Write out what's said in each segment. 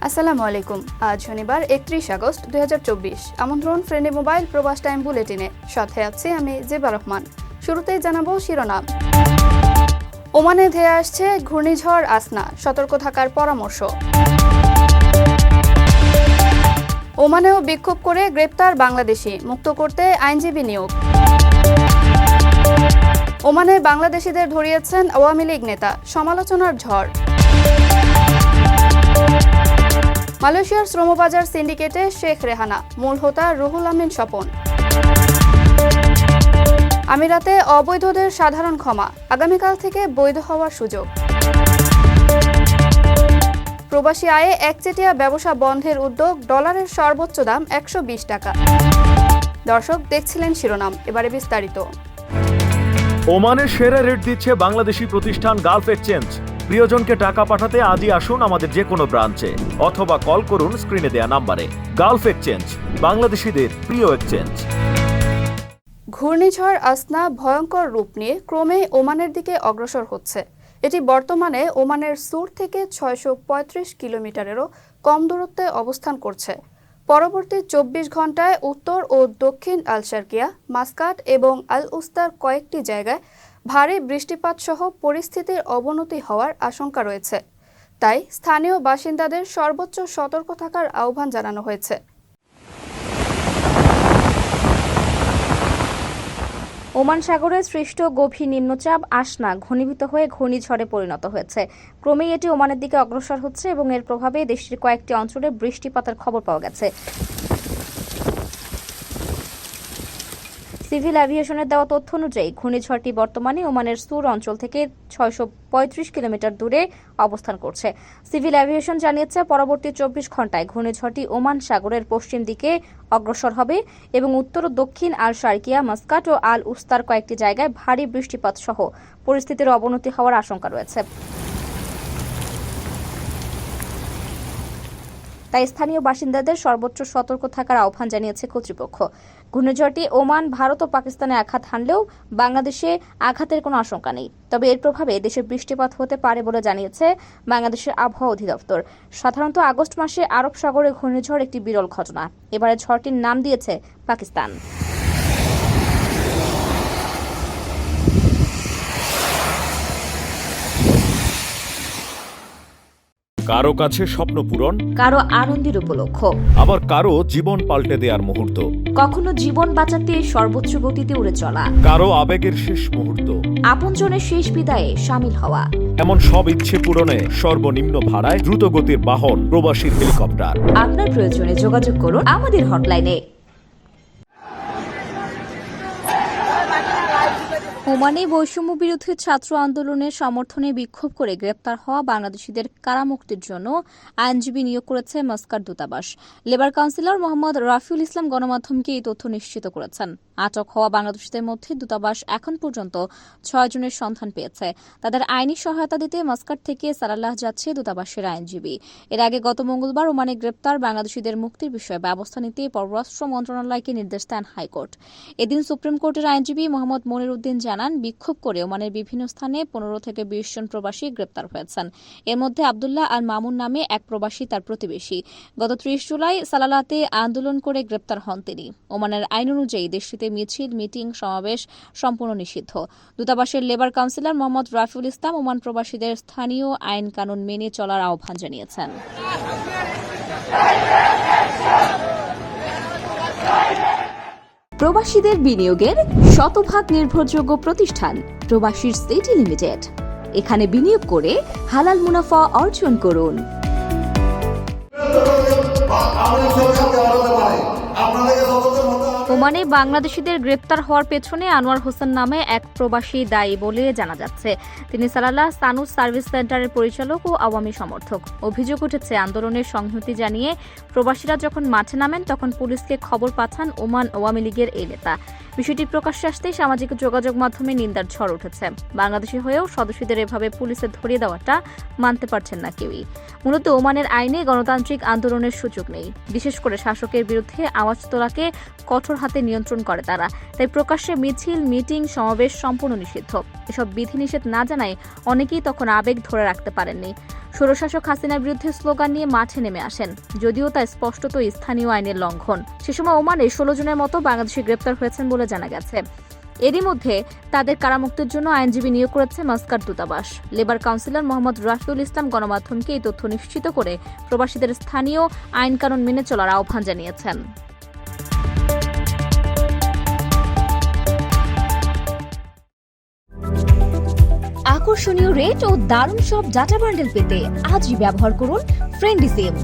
আসসালামু আলাইকুম। আজ শনিবার 31 আগস্ট 2024। আমন্ত্রণ ফ্রেন্ডলি মোবাইল প্রবাস টাইম বুলেটিনে। সাথে আছি আমি জেবা রহমান। শুরুতেই জানাবো শিরোনাম। ওমানে ধেয়ে আসছে ঘূর্ণিঝড় আসনা, সতর্ক থাকার পরামর্শ। ওমানেও বিক্ষোভ করে গ্রেপ্তার বাংলাদেশি, মুক্ত করতে আইনজীবী নিয়োগ। ওমানে বাংলাদেশিদের ধরিয়েছেন আওয়ামী লীগ নেতা, সমালোচনার ঝড়। মালয়েশিয়ার শ্রমবাজার সিন্ডিকেটে শেখ রেহানা, মূল হোতা রুহুল আমিন স্বপন। আমিরাতে অবৈধদের সাধারণ ক্ষমা, আগামীকাল থেকে বৈধ হওয়ার সুযোগ। প্রবাসী আয়ে একচেটিয়া ব্যবসা বন্ধের উদ্যোগ, ডলারের সর্বোচ্চ দাম 120 টাকা। দর্শক দেখছিলেন শিরোনাম, এবারে বিস্তারিত। ওমানের সেরা রেট দিচ্ছে বাংলাদেশি প্রতিষ্ঠান গালফ এক্সচেঞ্জ। প্রিয়জনকে টাকা পাঠাতে আজই আসুন আমাদের যে কোনো ব্রাঞ্চে অথবা কল করুন স্ক্রিনে দেয়া নাম্বারে। গালফ এক্সচেঞ্জ, বাংলাদেশিদের প্রিয় এক্সচেঞ্জ। ঘূর্ণিঝড় আসনা ভয়ঙ্কর রূপ নিয়ে ক্রমে ওমানের দিকে অগ্রসর হচ্ছে। এটি বর্তমানে ওমানের সুর থেকে 635 কিলোমিটারেরও কম দূরত্বে অবস্থান করছে। পরবর্তী 24 ঘন্টায় উত্তর ও দক্ষিণ আল শারকিয়া, মাসকাট এবং আল উস্তার কয়েকটি জায়গায় ভারী বৃষ্টিপাত সহ পরিস্থিতির অবনতি হওয়ার আশঙ্কা রয়েছে। তাই স্থানীয় বাসিন্দাদের সর্বোচ্চ সতর্ক থাকার আহ্বান জানানো হয়েছে। ওমান সাগরে সৃষ্ট গভীর নিম্নচাপ আসনা ঘনীভূত হয়ে ঘূর্ণিঝড়ে পরিণত হয়েছে। ক্রমেই এটি ওমানের দিকে অগ্রসর হচ্ছে এবং এর প্রভাবে দেশটির কয়েকটি অঞ্চলে বৃষ্টিপাতের খবর পাওয়া গেছে। সিভিল অ্যাভিয়েশনের দেওয়া তথ্য অনুযায়ী ঘূর্ণিঝড়টি বর্তমানে ওমানের সুর অঞ্চল থেকে 635 কিলোমিটার দূরে অবস্থান করছে। সিভিল অ্যাভিয়েশন জানিয়েছে পরবর্তী 24 ঘন্টায় ঘূর্ণিঝড়টি ওমান সাগরের পশ্চিম দিকে অগ্রসর হবে এবং উত্তর ও দক্ষিণ আল শারকিয়া, মাসকাট ও আল উস্তার কয়েকটি জায়গায় ভারী বৃষ্টিপাত সহ পরিস্থিতির অবনতি হওয়ার আশঙ্কা রয়েছে। তাই স্থানীয় বাসিন্দাদের সর্বোচ্চ সতর্ক থাকার আহ্বান জানিয়েছে কর্তৃপক্ষ। ঘূর্ণিঝড়টি ওমান, ভারত ও পাকিস্তানে আঘাত হানলেও বাংলাদেশে আঘাতের কোনো আশঙ্কা নেই। তবে এর প্রভাবে দেশে বৃষ্টিপাত হতে পারে বলে জানিয়েছে বাংলাদেশের আবহাওয়া অধিদপ্তর। সাধারণত আগস্ট মাসে আরব সাগরে ঘূর্ণিঝড় একটি বিরল ঘটনা। এবারে ঝড়টির নাম দিয়েছে পাকিস্তান। কারো কাছে স্বপ্ন পূরণ, কারো আনন্দের উপলক্ষ, আবার কারো জীবন পাল্টে দেওয়ার মুহূর্ত, কখনো জীবন বাঁচাতে সর্বোচ্চ গতিতে উড়ে চলা, কারো আবেগের শেষ মুহূর্ত, আপনজনের শেষ বিদায়ে সামিল হওয়া। এমন সব ইচ্ছে পূরণে সর্বনিম্ন ভাড়ায় দ্রুত গতির বাহন প্রবাসীর হেলিকপ্টার। আপনার প্রয়োজনে যোগাযোগ করুন আমাদের হটলাইনে। ওমানে বৈষম্য বিরোধী ছাত্র আন্দোলনের সমর্থনে বিক্ষোভ করে গ্রেপ্তার হওয়া বাংলাদেশিদের কারামুক্তির জন্য আইনজীবী নিয়োগ করেছে মাস্কাট দূতাবাস। লেবার কাউন্সিলর মোহাম্মদ রাফিউল ইসলাম গণমাধ্যমকে এই তথ্য নিশ্চিত করেছেন। আটক হওয়া বাংলাদেশিদের মধ্যে দূতাবাস এখন পর্যন্ত 6 জনের সন্ধান পেয়েছে। তাদের আইনি সহায়তা দিতে মাস্কাট থেকে সালাল্লাহ যাচ্ছে দূতাবাসের আইনজীবী। এর আগে গত মঙ্গলবার ওমানে গ্রেপ্তার বাংলাদেশিদের মুক্তির বিষয়ে ব্যবস্থা নিতে পররাষ্ট্র মন্ত্রণালয়কে নির্দেশ দেন হাইকোর্ট। এদিন সুপ্রিম কোর্টের আইনজীবী মোহাম্মদ মনির উদ্দিন জানান, বিক্ষোভ করে ওমানের বিভিন্ন স্থানে 15 থেকে 20 জন প্রবাসী গ্রেপ্তার হয়েছেন। এর মধ্যে আবদুল্লাহ আল মামুন নামে এক প্রবাসী তার প্রতিবেশী। গত 30 জুলাই সালালাতে আন্দোলন করে গ্রেপ্তার হন তিনি। ওমানের আইন অনুযায়ী দেশটিতে মিছিল, মিটিং, সমাবেশ সম্পূর্ণ নিষিদ্ধ। দূতাবাসের লেবার কাউন্সিলর মোহাম্মদ রাফিউল ইসলাম ওমান প্রবাসীদের স্থানীয় আইন কানুন মেনে চলার আহ্বান জানিয়েছেন। প্রবাসীদের বিনিয়োগের শতভাগ নির্ভরযোগ্য প্রতিষ্ঠান প্রবাসীর সিটি লিমিটেড। এখানে বিনিয়োগ করে হালাল মুনাফা অর্জন করুন। ওমানে বাংলাদেশিদের গ্রেপ্তার হওয়ার পেছনে আনোয়ার হোসেন নামে এক প্রবাসী দায়ী বলে জানা যাচ্ছে। তিনি সালাল্লাহ সানুস সার্ভিস সেন্টারের পরিচালক ও আওয়ামী সমর্থক। অভিযোগ উঠেছে, আন্দোলনের সংহতি জানিয়ে প্রবাসীরা যখন মাঠে নামেন তখন পুলিশকে খবর পাঠান ওমান আওয়ামী লীগের এই নেতা। বিষয়টি প্রকাশ্যে আসতেই সামাজিক যোগাযোগ মাধ্যমে নিন্দার ঝড় উঠেছে। বাংলাদেশি হয়েও সদস্যদের এভাবে পুলিশে ধরিয়ে দেওয়াটা মানতে পারছেন না কেউই। মূলত ওমানের আইনে গণতান্ত্রিক আন্দোলনের সুযোগ নেই। বিশেষ করে শাসকের বিরুদ্ধে আওয়াজ তোলাকে কঠোর হাতে নিয়ন্ত্রণ করে তারা। তাই প্রকাশ্যে মিছিল, মিটিং, সমাবেশ সম্পূর্ণ নিষিদ্ধ। এসব বিধিনিষেধ না জানায় অনেকেই তখন আবেগ ধরে রাখতে পারেননি। স্বৈরশাসক হাসিনার বিরুদ্ধে স্লোগান নিয়ে মাঠে নেমে আসেন, যদিও তা স্পষ্টত স্থানীয় আইনের লঙ্ঘন। সে সময় ওমানে 16 জনের মতো বাংলাদেশি গ্রেপ্তার হয়েছেন বলে জানা গেছে। এরই মধ্যে তাদের কারামুক্তির জন্য আইনজীবী নিয়োগ করেছে মাস্কাট দূতাবাস। লেবার কাউন্সিলর মোহাম্মদ রাফিউল ইসলাম গণমাধ্যমকে এই তথ্য নিশ্চিত করে প্রবাসীদের স্থানীয় আইনকানুন মেনে চলার আহ্বান জানিয়েছেন। আকর্ষণীয় রেট ও দারুণ সব ডাটা বান্ডেল পেতে আজই ব্যবহার করুন ফ্রেন্ডলি সিম।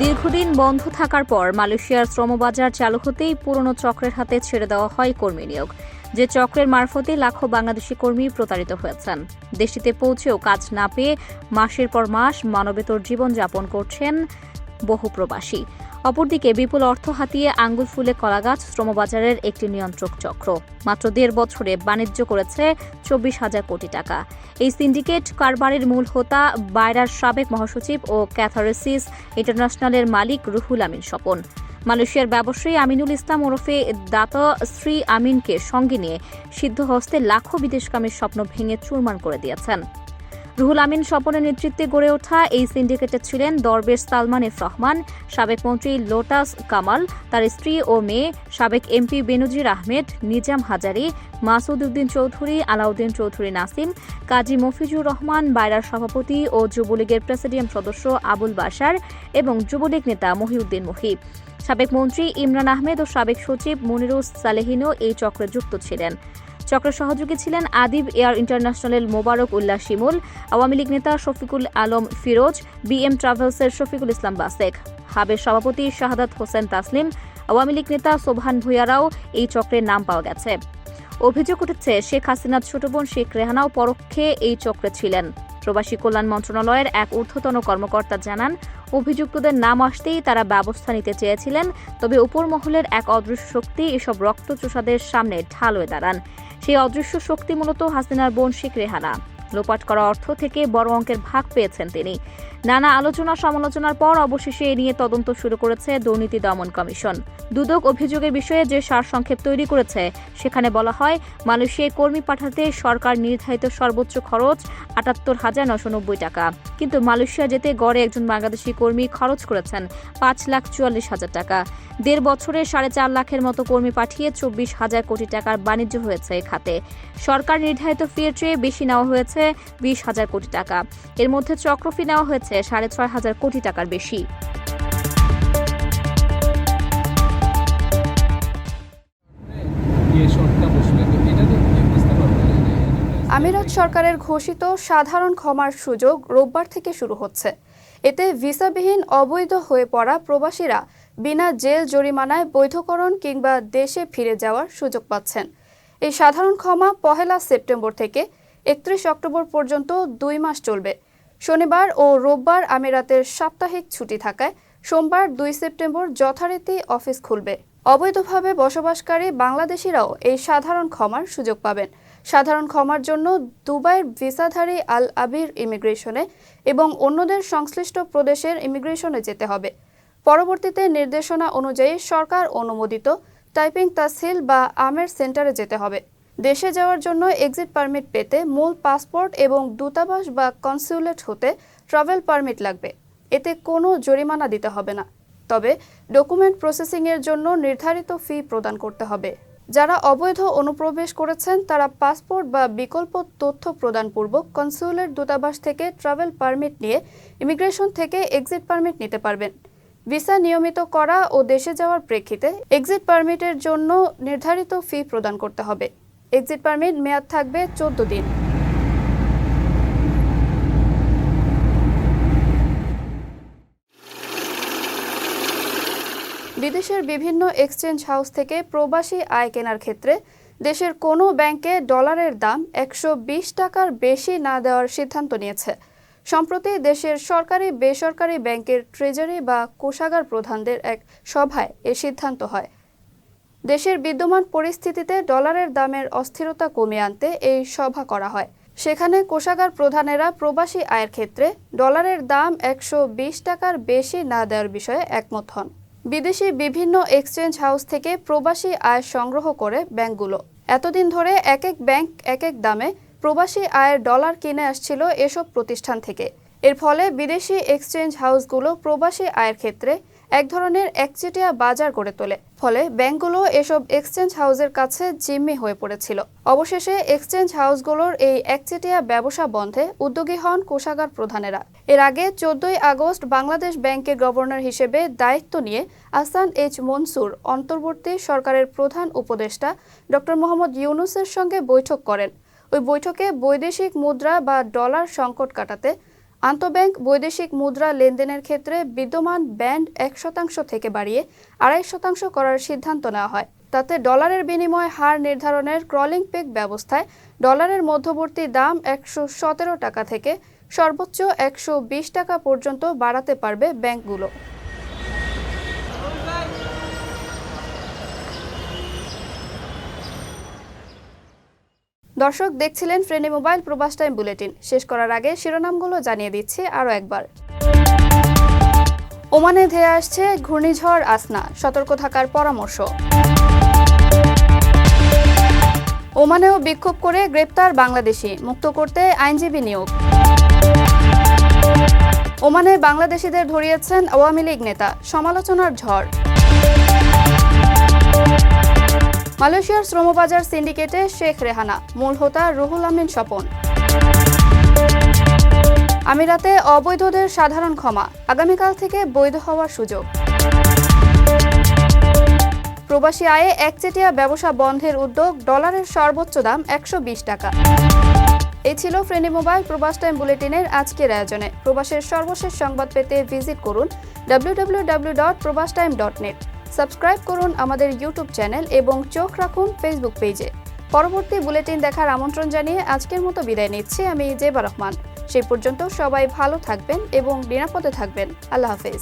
দীর্ঘদিন বন্ধ থাকার পর মালয়েশিয়ার শ্রমবাজার চালু হতেই পুরনো চক্রের হাতে ছেড়ে দেওয়া হয় কর্মী নিয়োগ। যে চক্রের মারফতে লাখো বাংলাদেশি কর্মী প্রতারিত হয়েছেন। দেশটিতে পৌঁছেও কাজ না পেয়ে মাসের পর মাস মানবেতর জীবনযাপন করছেন বহু প্রবাসী। অপরদিকে বিপুল অর্থ হাতিয়ে আঙ্গুল ফুলে কলাগাছ শ্রমবাজারের একটি নিয়ন্ত্রক চক্র মাত্র 1.5 বছরে বাণিজ্য করেছে 24,000 কোটি টাকা। এই সিন্ডিকেট কারবারের মূল হোতা বায়রার সাবেক মহাসচিব ও ক্যাথারেসিস ইন্টারন্যাশনালের মালিক রুহুল আমিন স্বপন। মালয়েশিয়ার ব্যবসায়ী আমিনুল ইসলাম ওরফে দাতা শ্রী আমিনকে সঙ্গে নিয়ে সিদ্ধহস্তে লাখো বিদেশগামীর স্বপ্ন ভেঙে চুরমার করে দিয়েছেন। রুহুল আমিন স্বপনের নেতৃত্বে গড়ে ওঠা এই সিন্ডিকেটে ছিলেন দরবেশ সালমান এফ রহমান, সাবেক মন্ত্রী লোটাস কামাল, তার স্ত্রী ও মেয়ে, সাবেক এমপি বেনজির আহমেদ, নিজাম হাজারি, মাসুদ উদ্দিন চৌধুরী, আলাউদ্দিন চৌধুরী নাসিম, কাজী মফিজুর রহমান, বায়রার সভাপতি ও যুবলীগের প্রেসিডিয়াম সদস্য আবুল বাশার এবং যুবলীগ নেতা মহিউদ্দিন মহি। সাবেক মন্ত্রী ইমরান আহমেদ ও সাবেক সচিব মনিরুস সালেহিনও এই চক্রে যুক্ত ছিলেন। চক্রের সহযোগী ছিলেন আদিব এয়ার ইন্টারন্যাশনালের মোবারক উল্লাহ শিমুল, আওয়ামী লীগ নেতা শফিকুল আলম ফিরোজ, বিএম ট্রাভেলসের শফিকুল ইসলাম বাসেক, হাবের সভাপতি শাহাদাত হোসেন তাসলিম, আওয়ামী লীগ নেতা সোবহান ভুঁইয়ারাও এই চক্রের নাম পাওয়া গেছে। অভিযোগ উঠেছে শেখ হাসিনার ছোট বোন শেখ রেহানাও পরোক্ষে এই চক্রে ছিলেন। প্রবাসী কল্যাণ মন্ত্রণালয়ের এক ঊর্ধ্বতন কর্মকর্তা জানান, অভিযুক্তদের নাম আসতেই তারা ব্যবস্থা নিতে চেয়েছিলেন, তবে উপর মহলের এক অদৃশ্য শক্তি এসব রক্তচোষাদের সামনে ঢাল হয়ে দাঁড়ান। সেই অদৃশ্য শক্তি মূলত হাসিনার বোন শেখ রেহানা। লোপাট করা অর্থ থেকে বড় অঙ্কের ভাগ পেয়েছেন তিনি। নানা আলোচনা সমালোচনার পর অবশেষে এ নিয়ে তদন্ত শুরু করেছে দুর্নীতি দমন কমিশন। দুদক অভিযোগের বিষয়ে যে সারসংক্ষেপ তৈরি করেছে সেখানে বলা হয়, মালয়েশিয়ায় কর্মী পাঠাতে সরকার নির্ধারিত সর্বোচ্চ খরচ ৭৮,৯৯০ টাকা, কিন্তু মালয়েশিয়া যেতে গড়ে একজন বাংলাদেশি কর্মী খরচ করেছেন ৫,৪৪,০০০ টাকা। 1.5 বছরে 4.5 লাখের মতো কর্মী পাঠিয়ে 24,000 কোটি টাকার বাণিজ্য হয়েছে এই খাতে। সরকার নির্ধারিত ফির চেয়ে বেশি নেওয়া হয়েছে 20,000 কোটি টাকা। এর মধ্যে চক্র ফি নেওয়া হয়েছে 6,500 কোটি টাকার বেশি। আমিরাত সরকারের ঘোষিত সাধারণ ক্ষমার সুযোগ রোববার থেকে শুরু হচ্ছে। এতে ভিসাবিহীন অবৈধ হয়ে পড়া প্রবাসীরা বিনা জেল জরিমানায় বৈধকরণ কিংবা দেশে ফিরে যাওয়ার সুযোগ পাচ্ছেন। এই সাধারণ ক্ষমা 1 সেপ্টেম্বর থেকে 31 অক্টোবর পর্যন্ত 2 মাস চলবে। শনিবার ও রোববার আমিরাতের সাপ্তাহিক ছুটি থাকায় সোমবার 2 সেপ্টেম্বর যথারীতি অফিস খুলবে। অবৈধভাবে বসবাসকারী বাংলাদেশিরাও এই সাধারণ ক্ষমার সুযোগ পাবেন। সাধারণ ক্ষমার জন্য দুবাইয়ের ভিসাধারী আল আবির ইমিগ্রেশনে এবং অন্যদের সংশ্লিষ্ট প্রদেশের ইমিগ্রেশনে যেতে হবে। পরবর্তীতে নির্দেশনা অনুযায়ী সরকার অনুমোদিত টাইপিং তাসহিল বা আমের সেন্টারে যেতে হবে। দেশে যাওয়ার জন্য এক্সিট পারমিট পেতে মূল পাসপোর্ট এবং দূতাবাস বা কনস্যুলেট হতে ট্রাভেল পারমিট লাগবে। এতে কোনো জরিমানা দিতে হবে না, তবে ডকুমেন্ট প্রসেসিংয়ের জন্য নির্ধারিত ফি প্রদান করতে হবে। যারা অবৈধ অনুপ্রবেশ করেছেন তারা পাসপোর্ট বা বিকল্প তথ্য প্রদানপূর্বক কনস্যুলেট দূতাবাস থেকে ট্রাভেল পারমিট নিয়ে ইমিগ্রেশন থেকে এক্সিট পারমিট নিতে পারবেন। ভিসা নিয়মিত করা ও দেশে যাওয়ার প্রেক্ষিতে এক্সিট পারমিটের জন্য নির্ধারিত ফি প্রদান করতে হবে। এক্সিট পারমিট মেয়াদ থাকবে 14 দিন। বিদেশের বিভিন্ন এক্সচেঞ্জ হাউস থেকে প্রবাসী আয় কেনার ক্ষেত্রে দেশের কোনো ব্যাংকে ডলারের দাম 120 টাকার বেশি না দেওয়ার সিদ্ধান্ত নিয়েছে। সম্প্রতি দেশের সরকারি বেসরকারি ব্যাংকের ট্রেজারি বা কোষাগার প্রধানদের এক সভায় এ সিদ্ধান্ত হয়। দেশের বিদ্যমান পরিস্থিতিতে ডলারের দামের অস্থিরতা কমিয়ে আনতে এই সভা করা হয়। সেখানে কোষাগার প্রধানেরা প্রবাসী আয়ের ক্ষেত্রে ডলারের দাম 120 টাকার বেশি না দেওয়ার বিষয়ে একমত হন। বিদেশি বিভিন্ন এক্সচেঞ্জ হাউস থেকে প্রবাসী আয় সংগ্রহ করে ব্যাংকগুলো এতদিন ধরে এক এক ব্যাংক এক এক দামে প্রবাসী আয়ের ডলার কিনে আসছিল এসব প্রতিষ্ঠান থেকে। এর ফলে বিদেশি এক্সচেঞ্জ হাউসগুলো প্রবাসী আয়ের ক্ষেত্রে এক ধরনের একচেটিয়া বাজার গড়ে তোলে। ফলে ব্যাংকগুলো এসব এক্সচেঞ্জ হাউসের কাছে জিম্মি হয়ে পড়েছিল। অবশেষে এক্সচেঞ্জ হাউসগুলোর এই একচেটিয়া ব্যবসা বন্ধে উদ্যোগী হন কোষাগার প্রধানেরা। এর আগে 14 আগস্ট বাংলাদেশ ব্যাংকের গভর্নর হিসেবে দায়িত্ব নিয়ে আহসান এইচ মনসুর অন্তর্বর্তী সরকারের প্রধান উপদেষ্টা ডক্টর মোহাম্মদ ইউনূসের সঙ্গে বৈঠক করেন। ওই বৈঠকে বৈদেশিক মুদ্রা বা ডলার সংকট কাটাতে আন্তঃব্যাংক বৈদেশিক মুদ্রা লেনদেনের ক্ষেত্রে বিদ্যমান ব্যান্ড 1% থেকে বাড়িয়ে 2.5% করার সিদ্ধান্ত নেওয়া হয়। তাতে ডলারের বিনিময় হার নির্ধারণের ক্রলিং পেগ ব্যবস্থায় ডলারের মধ্যবর্তী দাম 117 টাকা থেকে সর্বোচ্চ 120 টাকা পর্যন্ত বাড়াতে পারবে ব্যাংকগুলো। দর্শক দেখছিলেন ফ্রেন্ডলি মোবাইল প্রবাস টাইম বুলেটিন। শেষ করার আগে শিরোনামগুলো জানিয়ে দিচ্ছি আরও একবার। ওমানে ধেয়ে আসছে ঘূর্ণিঝড় আসনা, সতর্ক থাকার পরামর্শ। ওমানেও বিক্ষোভ করে গ্রেপ্তার বাংলাদেশি, মুক্ত করতে আইনজীবী নিয়োগ। ওমানে বাংলাদেশিদের ধরিয়েছেন আওয়ামী লীগ নেতা, সমালোচনার ঝড়। মালয়েশিয়ার শ্রমবাজার সিন্ডিকেটে শেখ রেহানা, মূল হোতা রুহুল আমিন স্বপন। আমিরাতে অবৈধদের সাধারণ ক্ষমা, আগামীকাল থেকে বৈধ হওয়ার সুযোগ। প্রবাসী আয়ে একচেটিয়া ব্যবসা বন্ধের উদ্যোগ, ডলারের সর্বোচ্চ দাম 120 টাকা। এই ছিল ফ্রেন্ডলি মোবাইল প্রবাস টাইম বুলেটিনের আজকের আয়োজনে। প্রবাসের সর্বশেষ সংবাদ পেতে ভিজিট করুন www.probastime.net। সাবস্ক্রাইব করুন আমাদের ইউটিউব চ্যানেল এবং চোখ রাখুন ফেসবুক পেজে। পরবর্তী বুলেটিন দেখার আমন্ত্রণ জানিয়ে আজকের মতো বিদায় নিচ্ছি আমি জেবা রহমান। সেই পর্যন্ত সবাই ভালো থাকবেন এবং নিরাপদে থাকবেন। আল্লাহ হাফেজ।